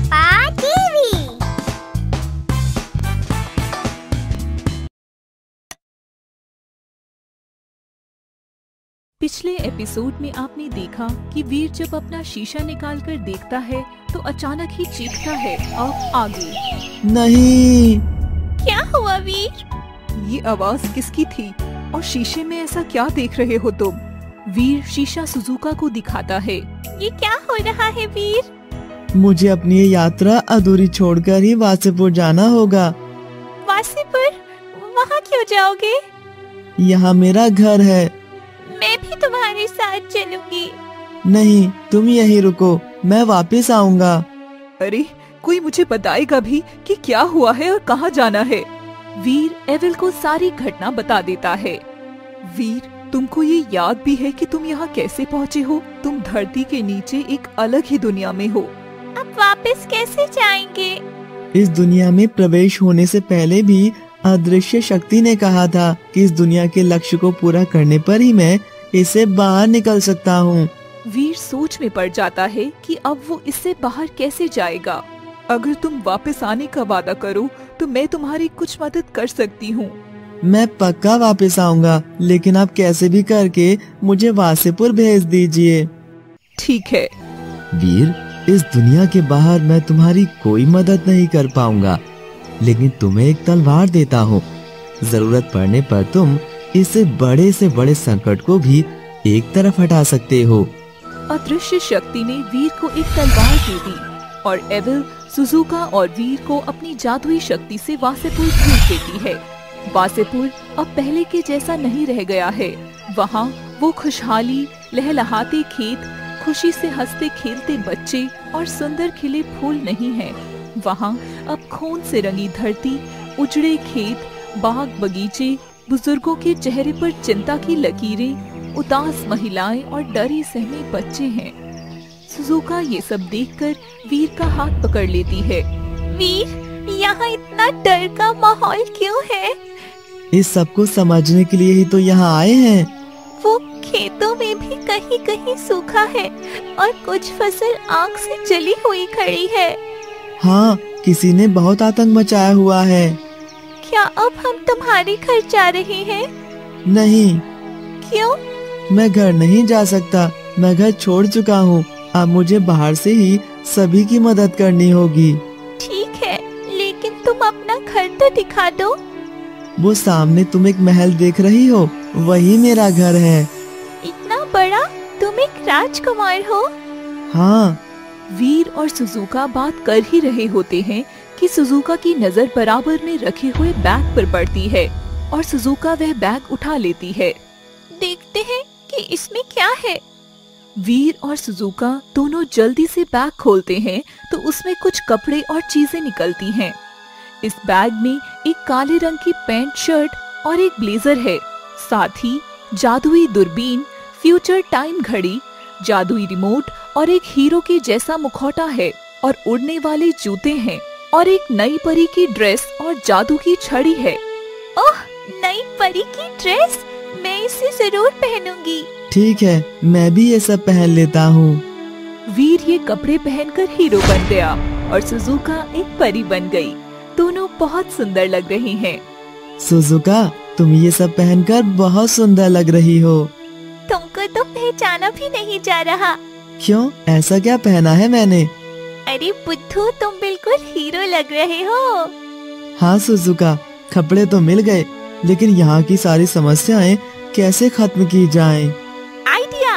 पापा टीवी। पिछले एपिसोड में आपने देखा कि वीर जब अपना शीशा निकालकर देखता है तो अचानक ही चीखता है। अब आगे। नहीं। क्या हुआ वीर? ये आवाज किसकी थी और शीशे में ऐसा क्या देख रहे हो तुम? वीर शीशा सुजुका को दिखाता है। ये क्या हो रहा है वीर? मुझे अपनी ये यात्रा अधूरी छोड़कर ही वासेपुर जाना होगा। वासेपुर? वहाँ क्यों जाओगे? यहाँ मेरा घर है। मैं भी तुम्हारे साथ चलूंगी। नहीं, तुम यहीं रुको, मैं वापस आऊँगा। अरे कोई मुझे बताएगा भी कि क्या हुआ है और कहाँ जाना है। वीर एविल को सारी घटना बता देता है। वीर, तुमको ये याद भी है कि तुम यहाँ कैसे पहुँचे हो? तुम धरती के नीचे एक अलग ही दुनिया में हो। अब वापस कैसे जाएंगे? इस दुनिया में प्रवेश होने से पहले भी अदृश्य शक्ति ने कहा था कि इस दुनिया के लक्ष्य को पूरा करने पर ही मैं इससे बाहर निकल सकता हूँ। वीर सोच में पड़ जाता है कि अब वो इससे बाहर कैसे जाएगा। अगर तुम वापस आने का वादा करो तो मैं तुम्हारी कुछ मदद कर सकती हूँ। मैं पक्का वापस आऊँगा, लेकिन आप कैसे भी करके मुझे वासेपुर भेज दीजिए। ठीक है। वीर, इस दुनिया के बाहर मैं तुम्हारी कोई मदद नहीं कर पाऊंगा, लेकिन तुम्हें एक तलवार देता हूँ। जरूरत पड़ने पर तुम इससे बड़े संकट को भी एक तरफ हटा सकते हो। अदृश्य शक्ति ने वीर को एक तलवार दे दी और एविल सुजुका और वीर को अपनी जादुई शक्ति से वासेपुर भेज देती है। वासेपुर अब पहले के जैसा नहीं रह गया है। वहाँ वो खुशहाली, लहलहाते खेत, खुशी से हंसते खेलते बच्चे और सुंदर खिले फूल नहीं हैं। वहाँ अब खून से रंगी धरती, उजड़े खेत, बाग बगीचे, बुजुर्गों के चेहरे पर चिंता की लकीरें, उदास महिलाएं और डरे सहमे बच्चे हैं। सुजुका ये सब देखकर वीर का हाथ पकड़ लेती है। वीर, यहाँ इतना डर का माहौल क्यों है? इस सब को समझने के लिए ही तो यहाँ आए हैं। वो खेतों में भी कहीं कहीं सूखा है और कुछ फसल आग से जली हुई खड़ी है। हाँ, किसी ने बहुत आतंक मचाया हुआ है। क्या अब हम तुम्हारे घर जा रहे हैं? नहीं। क्यों? मैं घर नहीं जा सकता, मैं घर छोड़ चुका हूँ। अब मुझे बाहर से ही सभी की मदद करनी होगी। ठीक है, लेकिन तुम अपना घर तो दिखा दो। वो सामने तुम एक महल देख रही हो, वही मेरा घर है। इतना बड़ा? तुम एक राजकुमार हो? हाँ। वीर और सुजुका बात कर ही रहे होते हैं कि सुजुका की नजर बराबर में रखे हुए बैग पर पड़ती है और सुजुका वह बैग उठा लेती है। देखते हैं कि इसमें क्या है। वीर और सुजुका दोनों जल्दी से बैग खोलते हैं तो उसमें कुछ कपड़े और चीजें निकलती हैं। इस बैग में एक काले रंग की पैंट शर्ट और एक ब्लेजर है। साथ ही जादुई दूरबीन, फ्यूचर टाइम घड़ी, जादुई रिमोट और एक हीरो के जैसा मुखौटा है और उड़ने वाले जूते हैं और एक नई परी की ड्रेस और जादू की छड़ी है। ओह, नई परी की ड्रेस! मैं इसे जरूर पहनूंगी। ठीक है, मैं भी ये सब पहन लेता हूँ। वीर ये कपड़े पहनकर हीरो बन गया और सुजुका एक परी बन गई। दोनों बहुत सुंदर लग रही हैं। सुजुका, तुम ये सब पहनकर बहुत सुंदर लग रही हो। तुमको तो पहचाना भी नहीं जा रहा। क्यों, ऐसा क्या पहना है मैंने? अरे बुद्धू, तुम बिल्कुल हीरो लग रहे हो। हाँ सुजुका, कपड़े तो मिल गए, लेकिन यहाँ की सारी समस्याएं कैसे खत्म की जाएं? आइडिया!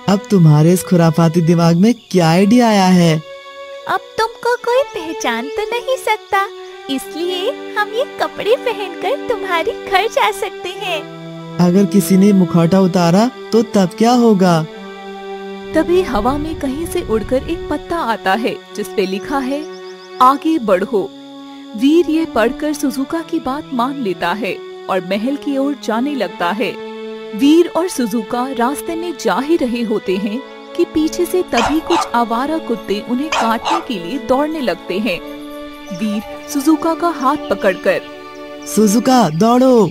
अब तुम्हारे इस खुराफाती दिमाग में क्या आइडिया आया है? अब तुमको कोई पहचान तो नहीं सकता, इसलिए हम ये कपड़े पहनकर तुम्हारे घर जा सकते हैं। अगर किसी ने मुखौटा उतारा तो तब क्या होगा? तभी हवा में कहीं से उड़कर एक पत्ता आता है जिस पे लिखा है, आगे बढ़ो। वीर ये पढ़कर सुजुका की बात मान लेता है और महल की ओर जाने लगता है। वीर और सुजुका रास्ते में जा ही रहे होते हैं कि पीछे से तभी कुछ आवारा कुत्ते उन्हें काटने के लिए दौड़ने लगते हैं। वीर सुजुका का हाथ पकड़कर, सुजुका दौड़ो।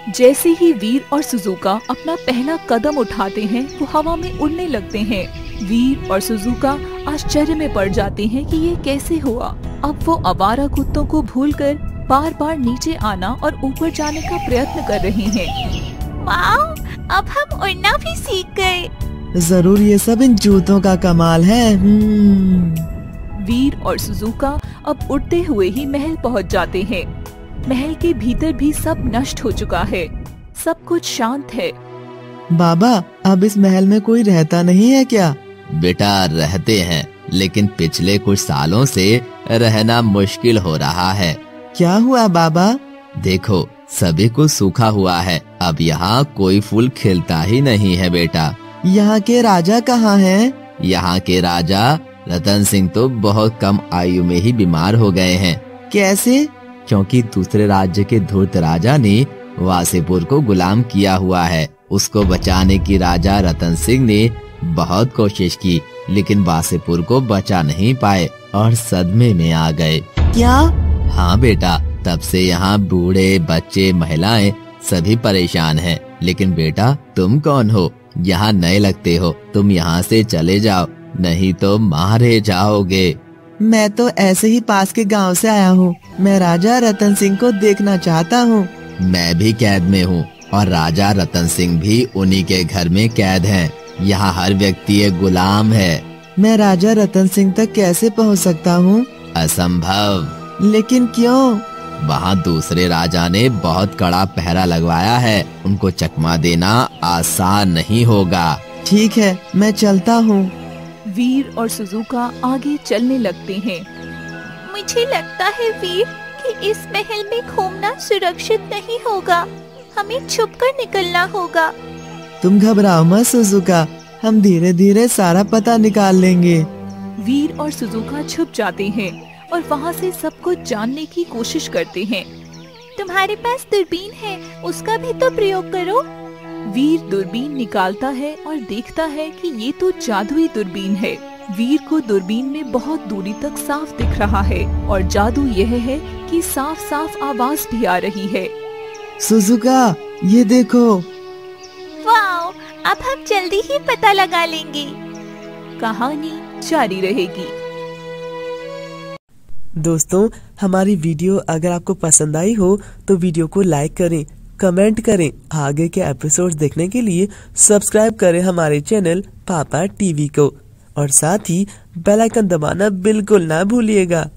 जैसे ही वीर और सुजुका अपना पहला कदम उठाते हैं वो हवा में उड़ने लगते हैं। वीर और सुजुका आश्चर्य में पड़ जाते हैं कि ये कैसे हुआ। अब वो आवारा कुत्तों को भूलकर बार बार नीचे आना और ऊपर जाने का प्रयत्न कर रहे हैं। वाओ, अब हम उड़ना भी सीख गए। जरूर ये सब इन जूतों का कमाल है। वीर और सुजुका अब उड़ते हुए ही महल पहुंच जाते हैं। महल के भीतर भी सब नष्ट हो चुका है, सब कुछ शांत है। बाबा, अब इस महल में कोई रहता नहीं है क्या? बेटा, रहते हैं, लेकिन पिछले कुछ सालों से रहना मुश्किल हो रहा है। क्या हुआ बाबा? देखो, सभी कुछ सूखा हुआ है। अब यहाँ कोई फूल खिलता ही नहीं है बेटा। यहाँ के राजा कहाँ हैं? यहाँ के राजा रतन सिंह तो बहुत कम आयु में ही बीमार हो गए हैं। कैसे? क्योंकि दूसरे राज्य के धूर्त राजा ने वासेपुर को गुलाम किया हुआ है। उसको बचाने की राजा रतन सिंह ने बहुत कोशिश की, लेकिन वासेपुर को बचा नहीं पाए और सदमे में आ गए। क्या? हाँ बेटा, तब से यहाँ बूढ़े, बच्चे, महिलाएं सभी परेशान हैं। लेकिन बेटा, तुम कौन हो? यहाँ नए लगते हो, तुम यहाँ से चले जाओ, नहीं तो मारे जाओगे। मैं तो ऐसे ही पास के गांव से आया हूँ। मैं राजा रतन सिंह को देखना चाहता हूँ। मैं भी कैद में हूँ और राजा रतन सिंह भी उन्हीं के घर में कैद हैं। यहाँ हर व्यक्ति एक गुलाम है। मैं राजा रतन सिंह तक कैसे पहुँच सकता हूँ? असंभव। लेकिन क्यों? वहाँ दूसरे राजा ने बहुत कड़ा पहरा लगवाया है। उनको चकमा देना आसान नहीं होगा। ठीक है, मैं चलता हूँ। वीर और सुजुका आगे चलने लगते हैं। मुझे लगता है वीर कि इस महल में घूमना सुरक्षित नहीं होगा। हमें छुपकर निकलना होगा। तुम घबराओ मत सुजुका, हम धीरे धीरे सारा पता निकाल लेंगे। वीर और सुजुका छुप जाते हैं और वहाँ से सब कुछ जानने की कोशिश करते हैं। तुम्हारे पास दूरबीन है, उसका भी तो प्रयोग करो। वीर दूरबीन निकालता है और देखता है कि ये तो जादुई दूरबीन है। वीर को दूरबीन में बहुत दूरी तक साफ दिख रहा है और जादू यह है कि साफ साफ आवाज भी आ रही है। सुजुका, ये देखो। वाओ, अब हम जल्दी ही पता लगा लेंगे। कहानी जारी रहेगी। दोस्तों, हमारी वीडियो अगर आपको पसंद आई हो तो वीडियो को लाइक करें, कमेंट करें। आगे के एपिसोड देखने के लिए सब्सक्राइब करें हमारे चैनल पापा टीवी को और साथ ही बेल आइकन दबाना बिल्कुल ना भूलिएगा।